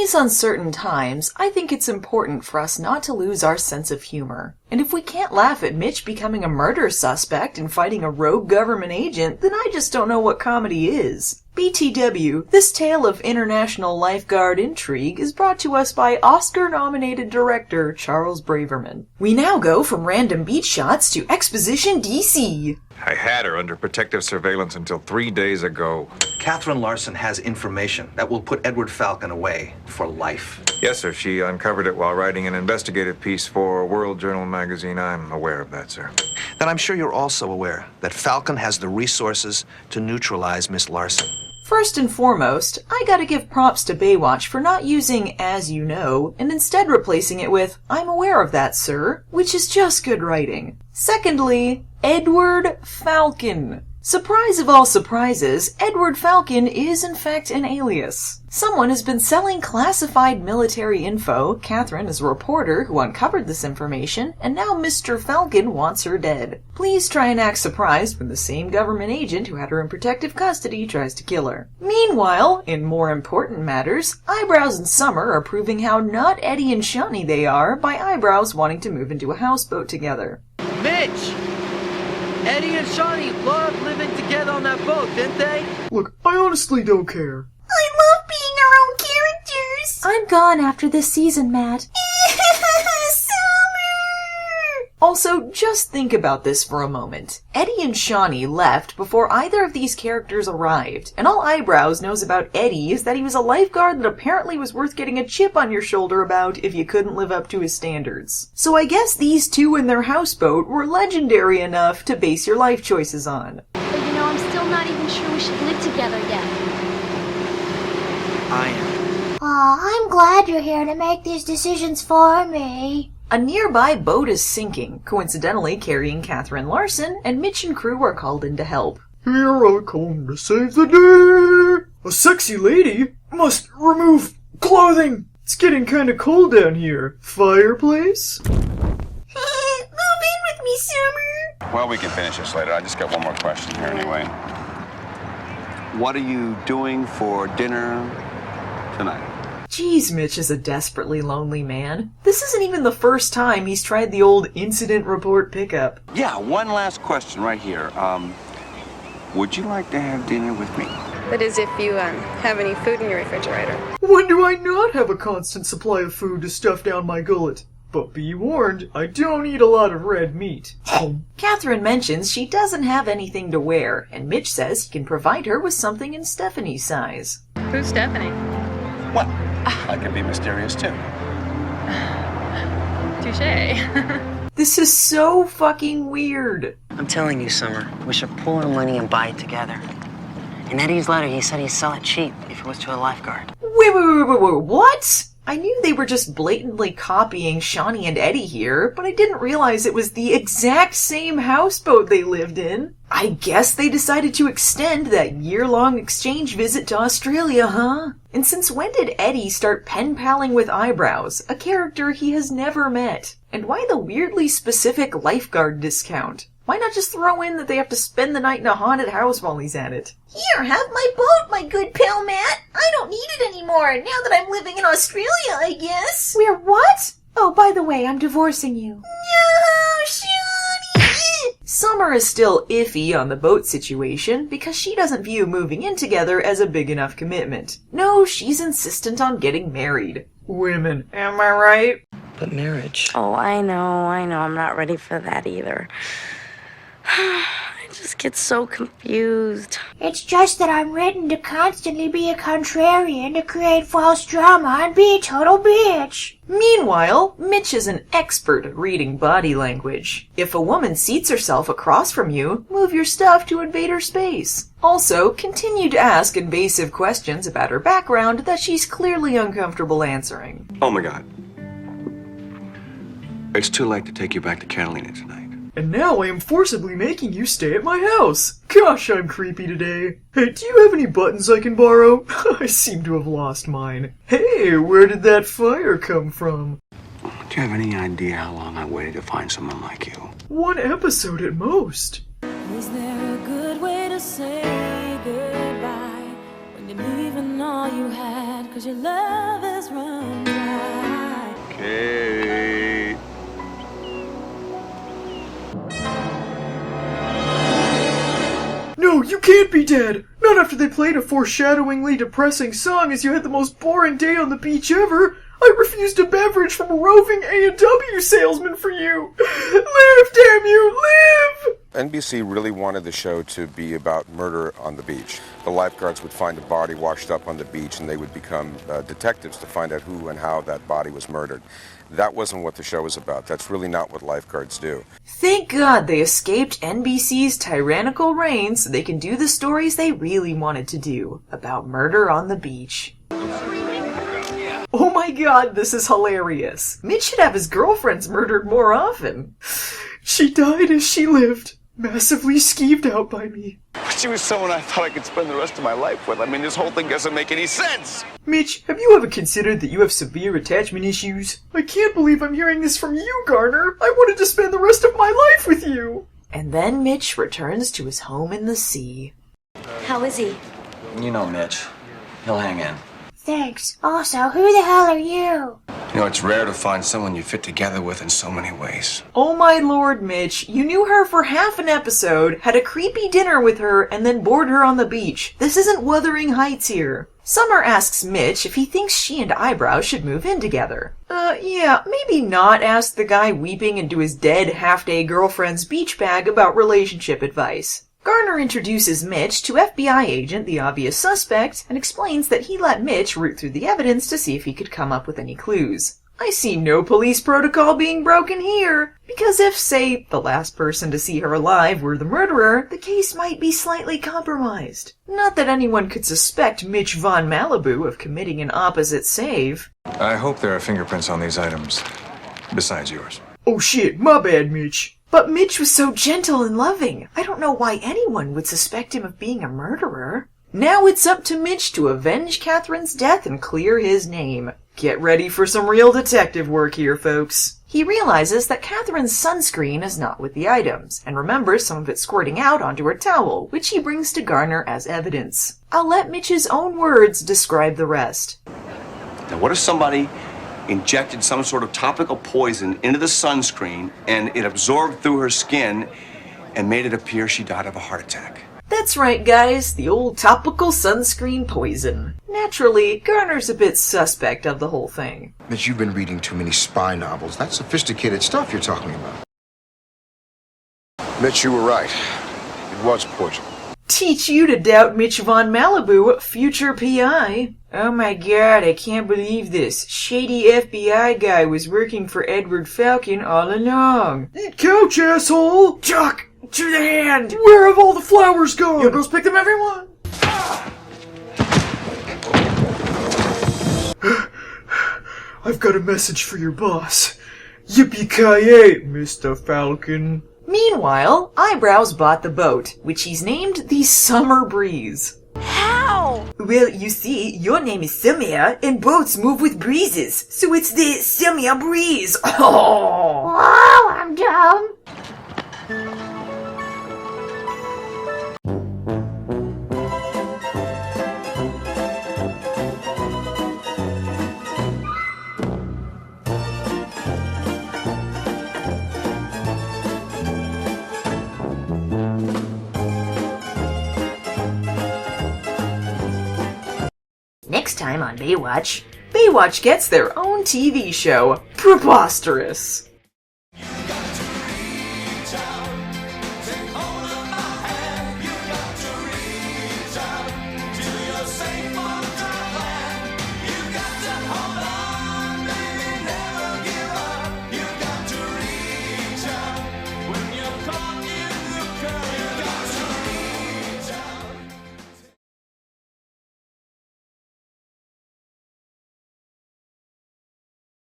these uncertain times, I think it's important for us not to lose our sense of humor. And if we can't laugh at Mitch becoming a murder suspect and fighting a rogue government agent, then I just don't know what comedy is. BTW, this tale of international lifeguard intrigue is brought to us by Oscar-nominated director Charles Braverman. We now go from random beach shots to Exposition DC. I had her under protective surveillance until 3 days ago. Catherine Larson has information that will put Edward Falcon away for life. Yes, sir. She uncovered it while writing an investigative piece for World Journal magazine. I'm aware of that, sir. Then I'm sure you're also aware that Falcon has the resources to neutralize Miss Larson. First and foremost, I gotta give props to Baywatch for not using "as you know" and instead replacing it with "I'm aware of that, sir," which is just good writing. Secondly, Edward Falcon. Surprise of all surprises, Edward Falcon is in fact an alias. Someone has been selling classified military info, Catherine is a reporter who uncovered this information, and now Mr. Falcon wants her dead. Please try and act surprised when the same government agent who had her in protective custody tries to kill her. Meanwhile, in more important matters, Eyebrows and Summer are proving how not Eddie and Shawnee they are by Eyebrows wanting to move into a houseboat together. Mitch! Eddie and Shawnee loved living together on that boat, didn't they? Look, I honestly don't care. I love being our own characters. I'm gone after this season, Matt. Also, just think about this for a moment. Eddie and Shawnee left before either of these characters arrived, and all Eyebrows knows about Eddie is that he was a lifeguard that apparently was worth getting a chip on your shoulder about if you couldn't live up to his standards. So I guess these two in their houseboat were legendary enough to base your life choices on. But you know, I'm still not even sure we should live together yet. I am. Aw, I'm glad you're here to make these decisions for me. A nearby boat is sinking, coincidentally carrying Catherine Larson, and Mitch and crew are called in to help. Here I come to save the day. A sexy lady must remove clothing. It's getting kinda cold down here. Fireplace? Move in with me, Summer. Well, we can finish this later. I just got one more question here anyway. What are you doing for dinner tonight? Geez, Mitch is a desperately lonely man. This isn't even the first time he's tried the old incident report pickup. Yeah, one last question right here. Would you like to have dinner with me? That is if you have any food in your refrigerator. When do I not have a constant supply of food to stuff down my gullet? But be warned, I don't eat a lot of red meat. Catherine mentions she doesn't have anything to wear, and Mitch says he can provide her with something in Stephanie's size. Who's Stephanie? Well, I can be mysterious too. Touché. This is so fucking weird. I'm telling you, Summer, we should pool our money and buy it together. In Eddie's letter, he said he'd sell it cheap if it was to a lifeguard. Wait, what? I knew they were just blatantly copying Shawnee and Eddie here, but I didn't realize it was the exact same houseboat they lived in. I guess they decided to extend that year-long exchange visit to Australia, huh? And since when did Eddie start pen-paling with Eyebrows, a character he has never met? And why the weirdly specific lifeguard discount? Why not just throw in that they have to spend the night in a haunted house while he's at it? Here, have my boat, my good pal Matt. I don't need it anymore, now that I'm living in Australia, I guess. We're what? Oh, by the way, I'm divorcing you. No, Shawnee! Summer is still iffy on the boat situation because she doesn't view moving in together as a big enough commitment. No, she's insistent on getting married. Women, am I right? But marriage. Oh, I know. I'm not ready for that either. I just get so confused. It's just that I'm written to constantly be a contrarian, to create false drama, and be a total bitch. Meanwhile, Mitch is an expert at reading body language. If a woman seats herself across from you, move your stuff to invade her space. Also, continue to ask invasive questions about her background that she's clearly uncomfortable answering. Oh my God. It's too late to take you back to Catalina tonight. And now I am forcibly making you stay at my house. Gosh, I'm creepy today. Hey, do you have any buttons I can borrow? I seem to have lost mine. Hey, where did that fire come from? Do you have any idea how long I waited to find someone like you? 1 episode at most. Is there a good way to say goodbye when Leaving all you had, 'cause your love has run dry. Kate. No, you can't be dead! Not after they played a foreshadowingly depressing song as you had the most boring day on the beach ever! I refused a beverage from a roving A&W salesman for you! Live, damn you, live! NBC really wanted the show to be about murder on the beach. The lifeguards would find a body washed up on the beach, and they would become detectives to find out who and how that body was murdered. That wasn't what the show was about. That's really not what lifeguards do. Thank God they escaped NBC's tyrannical reign so they can do the stories they really wanted to do about murder on the beach. Oh my God, this is hilarious. Mitch should have his girlfriends murdered more often. She died as she lived, massively skeeved out by me. She was someone I thought I could spend the rest of my life with. I mean, this whole thing doesn't make any sense. Mitch, have you ever considered that you have severe attachment issues? I can't believe I'm hearing this from you, Garner. I wanted to spend the rest of my life with you. And then Mitch returns to his home in the sea. How is he? You know Mitch. He'll hang in. Thanks. Also, who the hell are you? You know, it's rare to find someone you fit together with in so many ways. Oh my lord, Mitch. You knew her for half an episode, had a creepy dinner with her, and then bored her on the beach. This isn't Wuthering Heights here. Summer asks Mitch if he thinks she and Eyebrow should move in together. Yeah, maybe not ask the guy weeping into his dead half-day girlfriend's beach bag about relationship advice. Garner introduces Mitch to FBI agent, the obvious suspect, and explains that he let Mitch root through the evidence to see if he could come up with any clues. I see no police protocol being broken here, because if, say, the last person to see her alive were the murderer, the case might be slightly compromised. Not that anyone could suspect Mitch Von Malibu of committing an opposite save. I hope there are fingerprints on these items, besides yours. Oh shit, my bad, Mitch. But Mitch was so gentle and loving. I don't know why anyone would suspect him of being a murderer. Now it's up to Mitch to avenge Catherine's death and clear his name. Get ready for some real detective work here, folks. He realizes that Catherine's sunscreen is not with the items, and remembers some of it squirting out onto her towel, which he brings to Garner as evidence. I'll let Mitch's own words describe the rest. Now, what if somebody injected some sort of topical poison into the sunscreen and it absorbed through her skin and made it appear she died of a heart attack? That's right, guys, the old topical sunscreen poison. Naturally, Garner's a bit suspect of the whole thing. Mitch, you've been reading too many spy novels. That's sophisticated stuff you're talking about. Mitch, you were right. It was poison. Teach you to doubt Mitch Von Malibu, future PI. Oh my God, I can't believe this. Shady FBI guy was working for Edward Falcon all along. Couch, asshole! Chuck! To the hand! Where have all the flowers gone? You girls pick them, everyone! I've got a message for your boss. Yippee-ki-yay, Mr. Falcon. Meanwhile, Eyebrows bought the boat, which he's named the Summer Breeze. How? Well, you see, your name is Summer, and boats move with breezes, so it's the Summer Breeze. Oh! Wow, I'm dumb. Next time on Baywatch, Baywatch gets their own TV show. Preposterous!